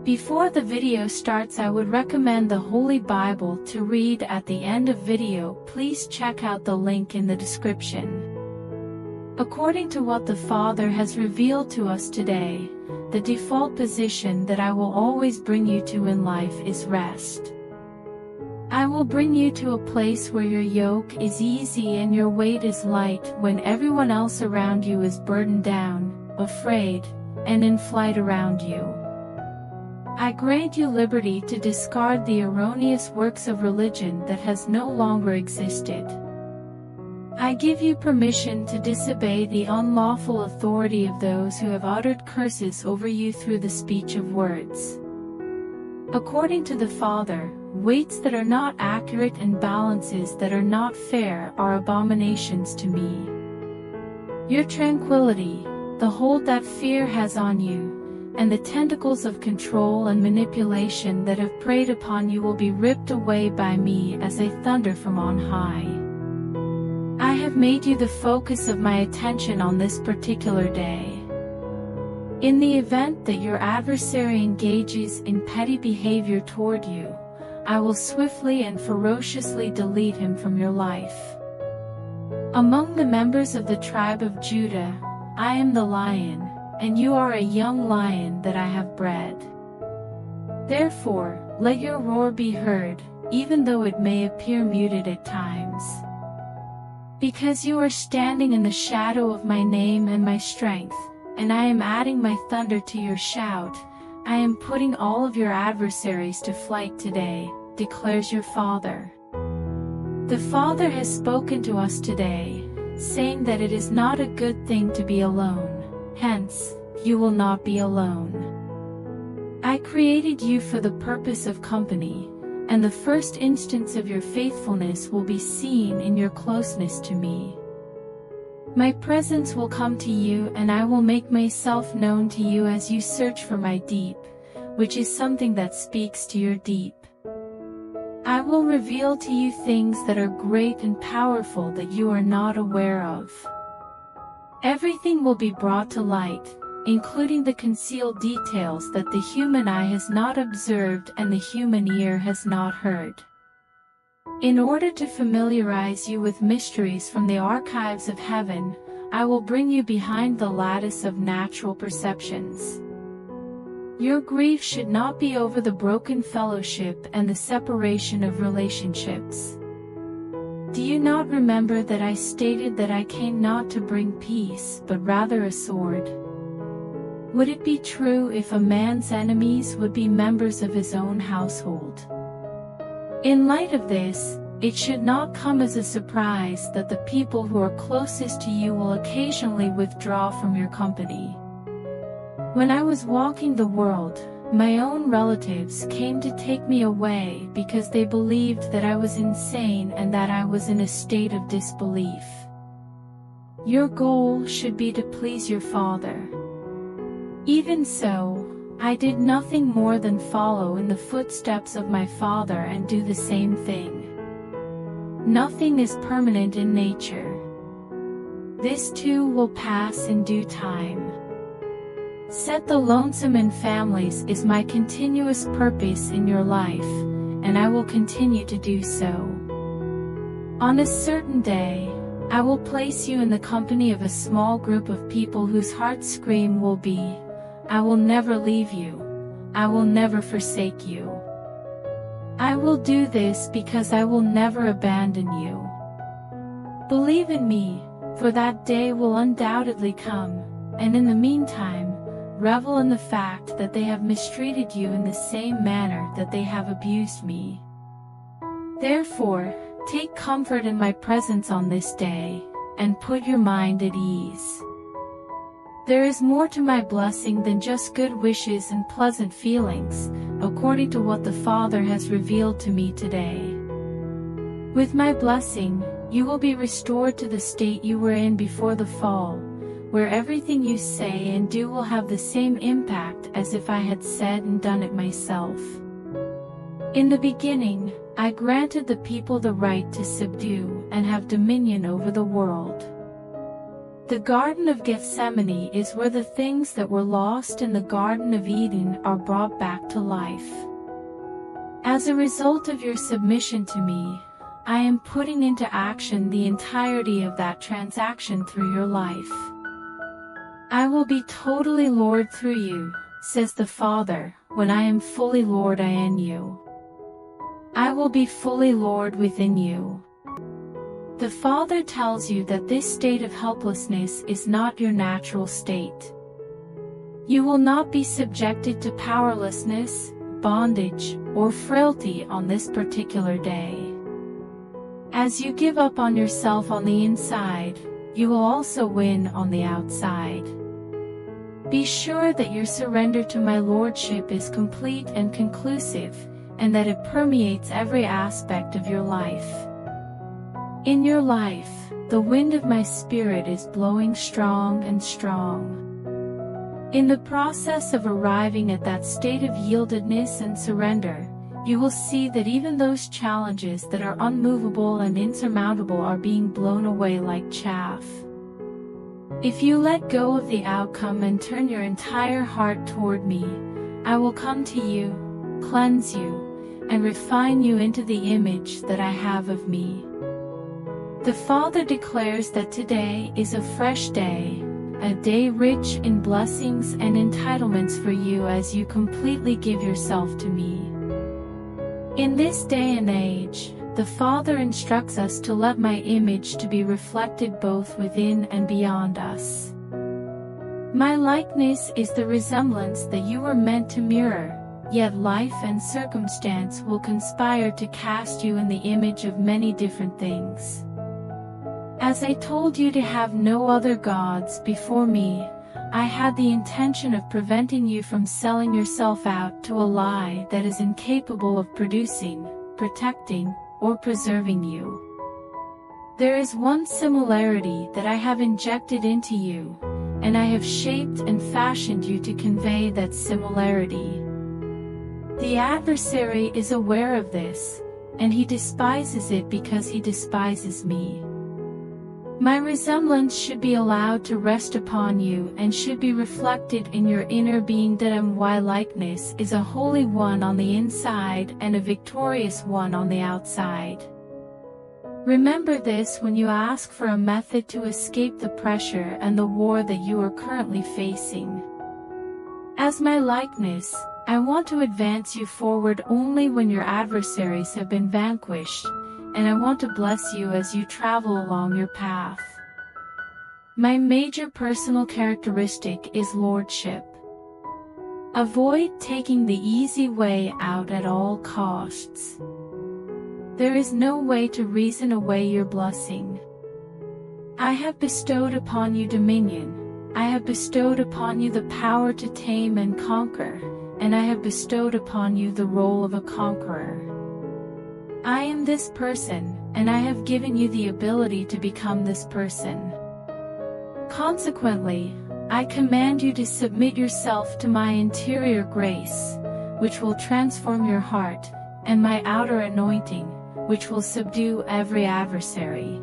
Before the video starts, I would recommend the Holy Bible to read at the end of video. Please check out the link in the description. According to what the Father has revealed to us today, the default position that I will always bring you to in life is rest. I will bring you to a place where your yoke is easy and your weight is light when everyone else around you is burdened down, afraid, and in flight around you. I grant you liberty to discard the erroneous works of religion that has no longer existed. I give you permission to disobey the unlawful authority of those who have uttered curses over you through the speech of words. According to the Father, weights that are not accurate and balances that are not fair are abominations to me. Your tranquility, the hold that fear has on you, and the tentacles of control and manipulation that have preyed upon you will be ripped away by me as a thunder from on high. I have made you the focus of my attention on this particular day. In the event that your adversary engages in petty behavior toward you, I will swiftly and ferociously delete him from your life. Among the members of the tribe of Judah, I am the lion, and you are a young lion that I have bred. Therefore, let your roar be heard, even though it may appear muted at times. Because you are standing in the shadow of my name and my strength, and I am adding my thunder to your shout, I am putting all of your adversaries to flight today, declares your Father. The Father has spoken to us today, saying that it is not a good thing to be alone. Hence, you will not be alone. I created you for the purpose of company, and the first instance of your faithfulness will be seen in your closeness to me. My presence will come to you, and I will make myself known to you as you search for my deep, which is something that speaks to your deep. I will reveal to you things that are great and powerful that you are not aware of. Everything will be brought to light, including the concealed details that the human eye has not observed and the human ear has not heard. In order to familiarize you with mysteries from the archives of heaven, I will bring you behind the lattice of natural perceptions. Your grief should not be over the broken fellowship and the separation of relationships. Do you not remember that I stated that I came not to bring peace but rather a sword? Would it be true if a man's enemies would be members of his own household? In light of this, it should not come as a surprise that the people who are closest to you will occasionally withdraw from your company. When I was walking the world, my own relatives came to take me away because they believed that I was insane and that I was in a state of disbelief. Your goal should be to please your Father. Even so, I did nothing more than follow in the footsteps of my Father and do the same thing. Nothing is permanent in nature. This too will pass in due time. Set the lonesome in families is my continuous purpose in your life, and I will continue to do so. On a certain day, I will place you in the company of a small group of people whose heart scream will be, I will never leave you, I will never forsake you. I will do this because I will never abandon you. Believe in me, for that day will undoubtedly come, and in the meantime, revel in the fact that they have mistreated you in the same manner that they have abused me. Therefore, take comfort in my presence on this day, and put your mind at ease. There is more to my blessing than just good wishes and pleasant feelings, according to what the Father has revealed to me today. With my blessing, you will be restored to the state you were in before the fall, where everything you say and do will have the same impact as if I had said and done it myself. In the beginning, I granted the people the right to subdue and have dominion over the world. The Garden of Gethsemane is where the things that were lost in the Garden of Eden are brought back to life. As a result of your submission to me, I am putting into action the entirety of that transaction through your life. I will be totally Lord through you, says the Father, when I am fully Lord in you. I will be fully Lord within you. The Father tells you that this state of helplessness is not your natural state. You will not be subjected to powerlessness, bondage, or frailty on this particular day. As you give up on yourself on the inside, you will also win on the outside. Be sure that your surrender to my Lordship is complete and conclusive, and that it permeates every aspect of your life. In your life, the wind of my Spirit is blowing strong and strong. In the process of arriving at that state of yieldedness and surrender, you will see that even those challenges that are unmovable and insurmountable are being blown away like chaff. If you let go of the outcome and turn your entire heart toward me, I will come to you, cleanse you, and refine you into the image that I have of me. The Father declares that today is a fresh day, a day rich in blessings and entitlements for you as you completely give yourself to me. In this day and age, the Father instructs us to let my image to be reflected both within and beyond us. My likeness is the resemblance that you were meant to mirror, yet life and circumstance will conspire to cast you in the image of many different things. As I told you to have no other gods before me, I had the intention of preventing you from selling yourself out to a lie that is incapable of producing, protecting, or preserving you. There is one similarity that I have injected into you, and I have shaped and fashioned you to convey that similarity. The adversary is aware of this, and he despises it because he despises me. My resemblance should be allowed to rest upon you and should be reflected in your inner being, that my likeness is a holy one on the inside and a victorious one on the outside. Remember this when you ask for a method to escape the pressure and the war that you are currently facing. As my likeness, I want to advance you forward only when your adversaries have been vanquished, and I want to bless you as you travel along your path. My major personal characteristic is lordship. Avoid taking the easy way out at all costs. There is no way to reason away your blessing. I have bestowed upon you dominion, I have bestowed upon you the power to tame and conquer, and I have bestowed upon you the role of a conqueror. I am this person, and I have given you the ability to become this person. Consequently, I command you to submit yourself to my interior grace, which will transform your heart, and my outer anointing, which will subdue every adversary.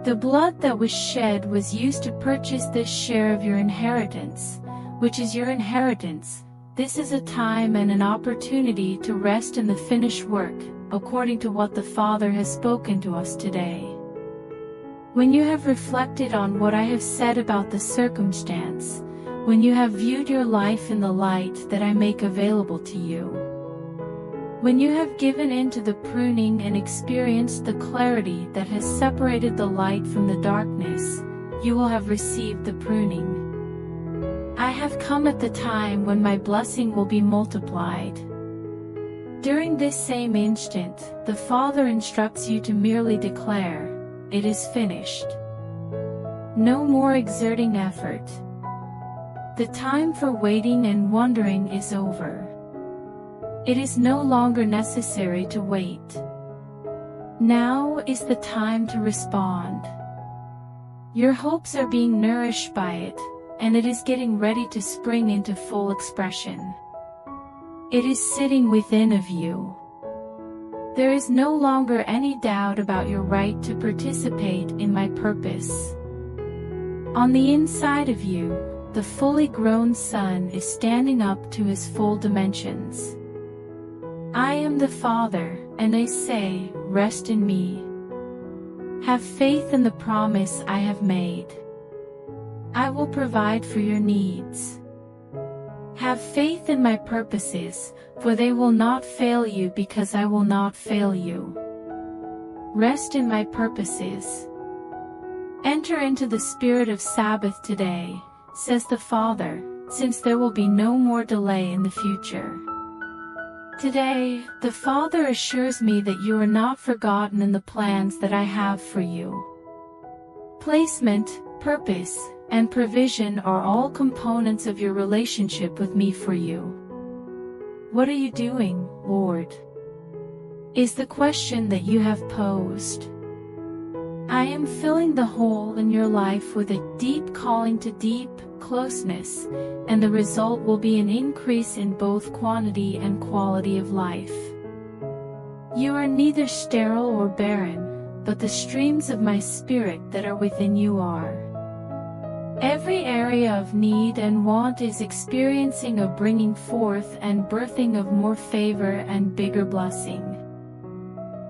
The blood that was shed was used to purchase this share of your inheritance, which is your inheritance. This is a time and an opportunity to rest in the finished work, according to what the Father has spoken to us today. When you have reflected on what I have said about the circumstance, when you have viewed your life in the light that I make available to you, when you have given in to the pruning and experienced the clarity that has separated the light from the darkness, you will have received the pruning. I have come at the time when my blessing will be multiplied. During this same instant, the Father instructs you to merely declare, "It is finished." No more exerting effort. The time for waiting and wondering is over. It is no longer necessary to wait. Now is the time to respond. Your hopes are being nourished by it, and it is getting ready to spring into full expression. It is sitting within of you. There is no longer any doubt about your right to participate in my purpose. On the inside of you, the fully grown son is standing up to his full dimensions. I am the Father, and I say, rest in me. Have faith in the promise I have made. I will provide for your needs. Have faith in my purposes, for they will not fail you because I will not fail you. Rest in my purposes. Enter into the spirit of Sabbath today, says the Father, since there will be no more delay in the future. Today, the Father assures me that you are not forgotten in the plans that I have for you. Placement, purpose, and provision are all components of your relationship with me for you. What are you doing, Lord? Is the question that you have posed. I am filling the hole in your life with a deep calling to deep closeness, and the result will be an increase in both quantity and quality of life. You are neither sterile or barren, but the streams of my spirit that are within you are. Every area of need and want is experiencing a bringing forth and birthing of more favor and bigger blessing.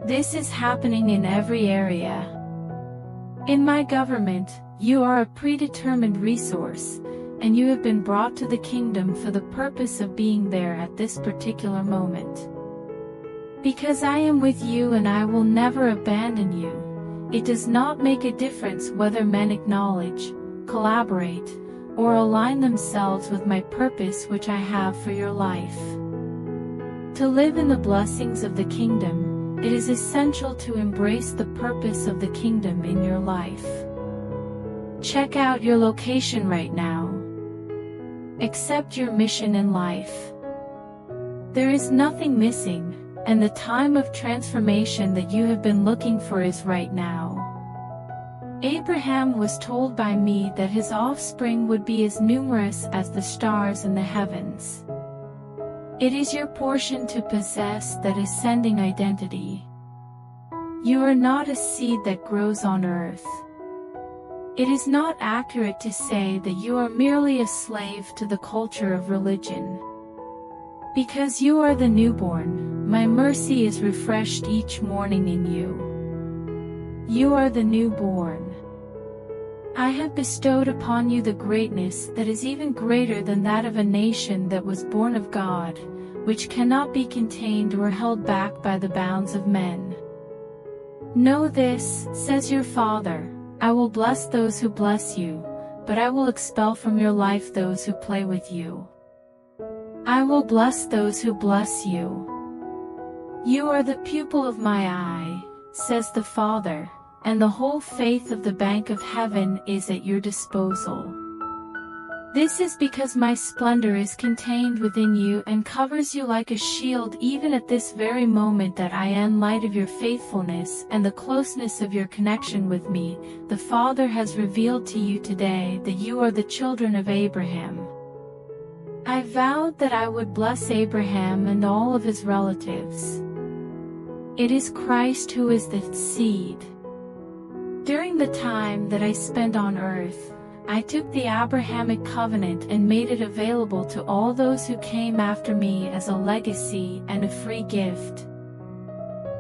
This is happening in every area. In my government, you are a predetermined resource, and you have been brought to the kingdom for the purpose of being there at this particular moment. Because I am with you and I will never abandon you, it does not make a difference whether men acknowledge, collaborate, or align themselves with my purpose which I have for your life. To live in the blessings of the kingdom, it is essential to embrace the purpose of the kingdom in your life. Check out your location right now. Accept your mission in life. There is nothing missing, and the time of transformation that you have been looking for is right now. Abraham was told by me that his offspring would be as numerous as the stars in the heavens. It is your portion to possess that ascending identity. You are not a seed that grows on earth. It is not accurate to say that you are merely a slave to the culture of religion. Because you are the newborn, my mercy is refreshed each morning in you. You are the newborn. I have bestowed upon you the greatness that is even greater than that of a nation that was born of God, which cannot be contained or held back by the bounds of men. Know this, says your Father, I will bless those who bless you, but I will expel from your life those who play with you. I will bless those who bless you. You are the pupil of my eye, says the Father, and the whole faith of the bank of heaven is at your disposal. This is because my splendor is contained within you and covers you like a shield even at this very moment that I am light of your faithfulness and the closeness of your connection with me. The Father has revealed to you today that you are the children of Abraham. I vowed that I would bless Abraham and all of his relatives. It is Christ who is the seed. During the time that I spent on earth, I took the Abrahamic covenant and made it available to all those who came after me as a legacy and a free gift.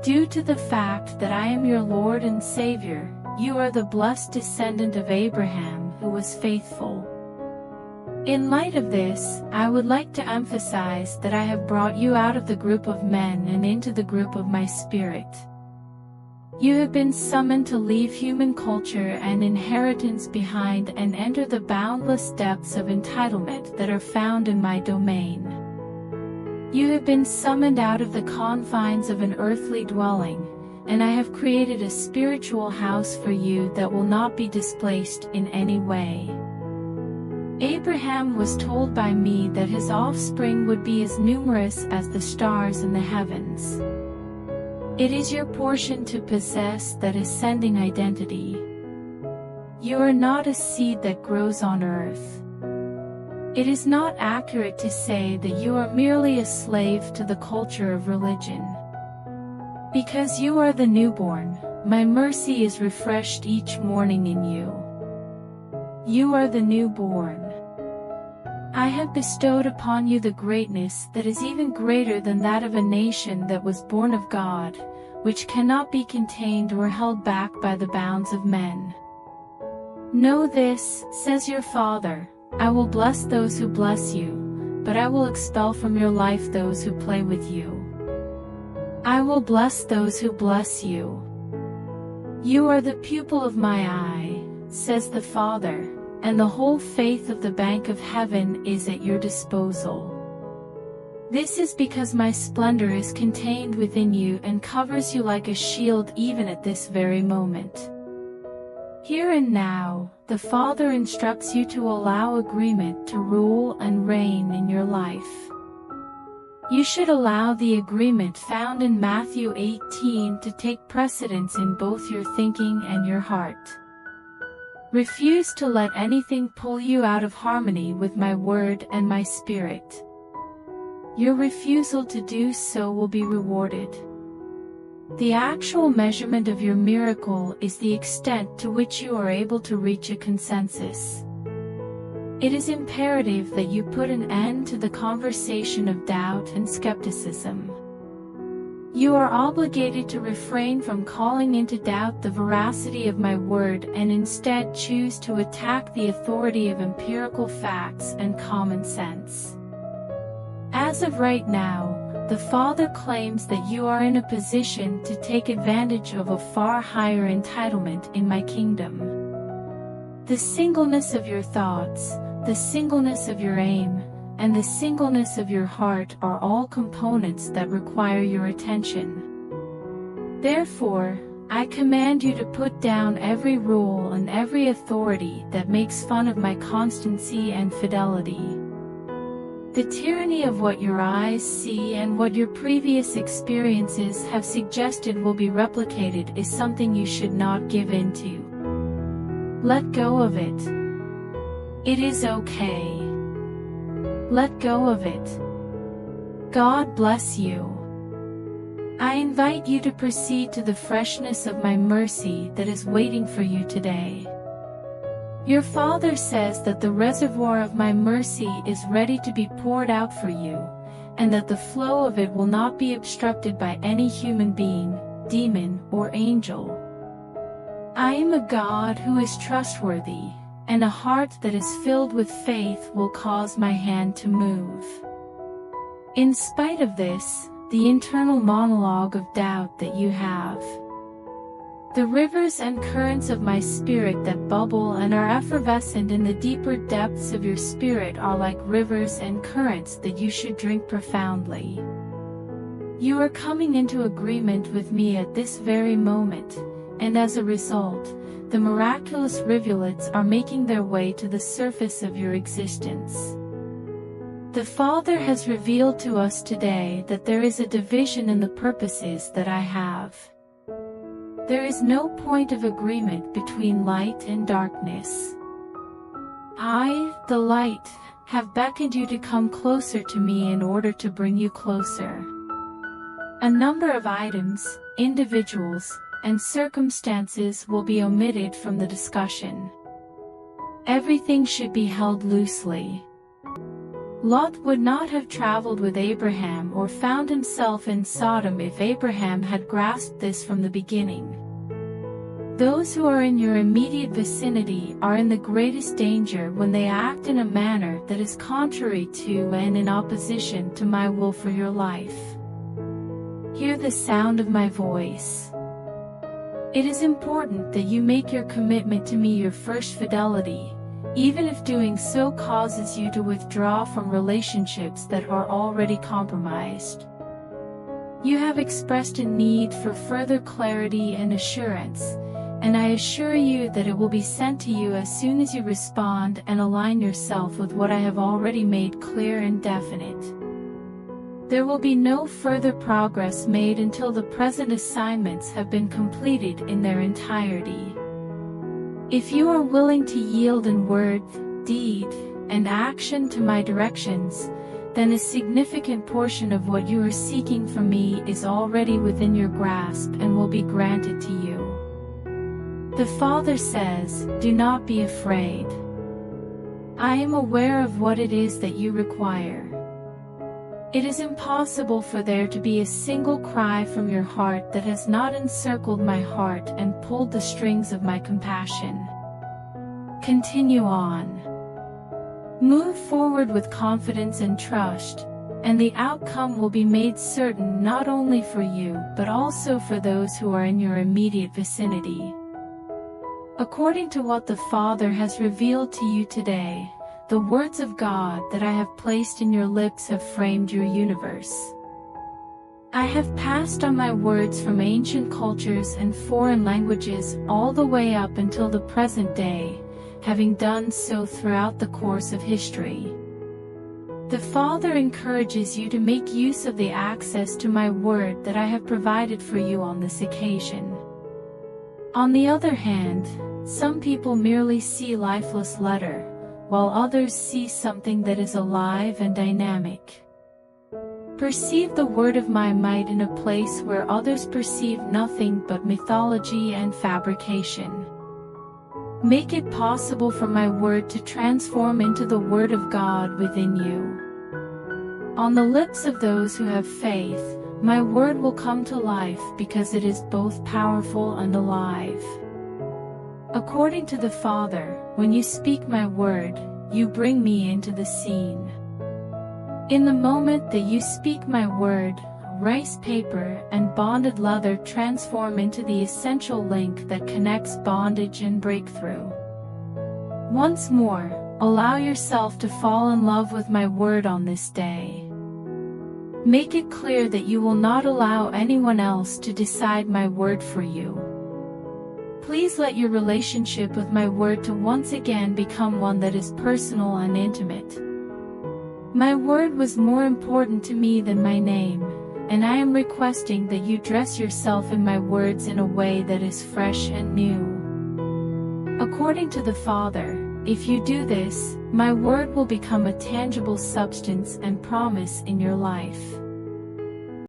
Due to the fact that I am your Lord and Savior, you are the blessed descendant of Abraham who was faithful. In light of this, I would like to emphasize that I have brought you out of the group of men and into the group of my spirit. You have been summoned to leave human culture and inheritance behind and enter the boundless depths of entitlement that are found in my domain. You have been summoned out of the confines of an earthly dwelling, and I have created a spiritual house for you that will not be displaced in any way. Abraham was told by me that his offspring would be as numerous as the stars in the heavens. It is your portion to possess that ascending identity. You are not a seed that grows on earth. It is not accurate to say that you are merely a slave to the culture of religion. Because you are the newborn, my mercy is refreshed each morning in you. You are the newborn. I have bestowed upon you the greatness that is even greater than that of a nation that was born of God, which cannot be contained or held back by the bounds of men. Know this, says your Father, I will bless those who bless you, but I will expel from your life those who play with you. I will bless those who bless you. You are the pupil of my eye, says the Father, and the whole faith of the bank of heaven is at your disposal. This is because my splendor is contained within you and covers you like a shield even at this very moment. Here and now, the Father instructs you to allow agreement to rule and reign in your life. You should allow the agreement found in Matthew 18 to take precedence in both your thinking and your heart. Refuse to let anything pull you out of harmony with my word and my spirit. Your refusal to do so will be rewarded. The actual measurement of your miracle is the extent to which you are able to reach a consensus. It is imperative that you put an end to the conversation of doubt and skepticism. You are obligated to refrain from calling into doubt the veracity of my word and instead choose to attack the authority of empirical facts and common sense. As of right now, the Father claims that you are in a position to take advantage of a far higher entitlement in my kingdom. The singleness of your thoughts, the singleness of your aim, and the singleness of your heart are all components that require your attention. Therefore, I command you to put down every rule and every authority that makes fun of my constancy and fidelity. The tyranny of what your eyes see and what your previous experiences have suggested will be replicated is something you should not give in to. Let go of it. It is okay. Let go of it. God bless you. I invite you to proceed to the freshness of my mercy that is waiting for you today. Your Father says that the reservoir of my mercy is ready to be poured out for you, and that the flow of it will not be obstructed by any human being, demon, or angel. I am a God who is trustworthy, and a heart that is filled with faith will cause my hand to move. In spite of this, the internal monologue of doubt that you have, the rivers and currents of my spirit that bubble and are effervescent in the deeper depths of your spirit are like rivers and currents that you should drink profoundly. You are coming into agreement with me at this very moment, and as a result, the miraculous rivulets are making their way to the surface of your existence. The Father has revealed to us today that there is a division in the purposes that I have. There is no point of agreement between light and darkness. I, the light, have beckoned you to come closer to me in order to bring you closer. A number of items, individuals, and circumstances will be omitted from the discussion. Everything should be held loosely. Lot would not have traveled with Abraham or found himself in Sodom if Abraham had grasped this from the beginning. Those who are in your immediate vicinity are in the greatest danger when they act in a manner that is contrary to and in opposition to my will for your life. Hear the sound of my voice. It is important that you make your commitment to me your first fidelity, even if doing so causes you to withdraw from relationships that are already compromised. You have expressed a need for further clarity and assurance, and I assure you that it will be sent to you as soon as you respond and align yourself with what I have already made clear and definite. There will be no further progress made until the present assignments have been completed in their entirety. If you are willing to yield in word, deed, and action to my directions, then a significant portion of what you are seeking from me is already within your grasp and will be granted to you. The Father says, do not be afraid. I am aware of what it is that you require. It is impossible for there to be a single cry from your heart that has not encircled my heart and pulled the strings of my compassion. Continue on. Move forward with confidence and trust, and the outcome will be made certain not only for you but also for those who are in your immediate vicinity. According to what the Father has revealed to you today, the words of God that I have placed in your lips have framed your universe. I have passed on my words from ancient cultures and foreign languages all the way up until the present day, having done so throughout the course of history. The Father encourages you to make use of the access to my word that I have provided for you on this occasion. On the other hand, some people merely see lifeless letter, while others see something that is alive and dynamic. Perceive the word of my might in a place where others perceive nothing but mythology and fabrication. Make it possible for my word to transform into the word of God within you. On the lips of those who have faith, my word will come to life because it is both powerful and alive. According to the Father, when you speak my word, you bring me into the scene. In the moment that you speak my word, rice paper and bonded leather transform into the essential link that connects bondage and breakthrough. Once more, allow yourself to fall in love with my word on this day. Make it clear that you will not allow anyone else to decide my word for you. Please let your relationship with my word to once again become one that is personal and intimate. My word was more important to me than my name, and I am requesting that you dress yourself in my words in a way that is fresh and new. According to the Father, if you do this, my word will become a tangible substance and promise in your life.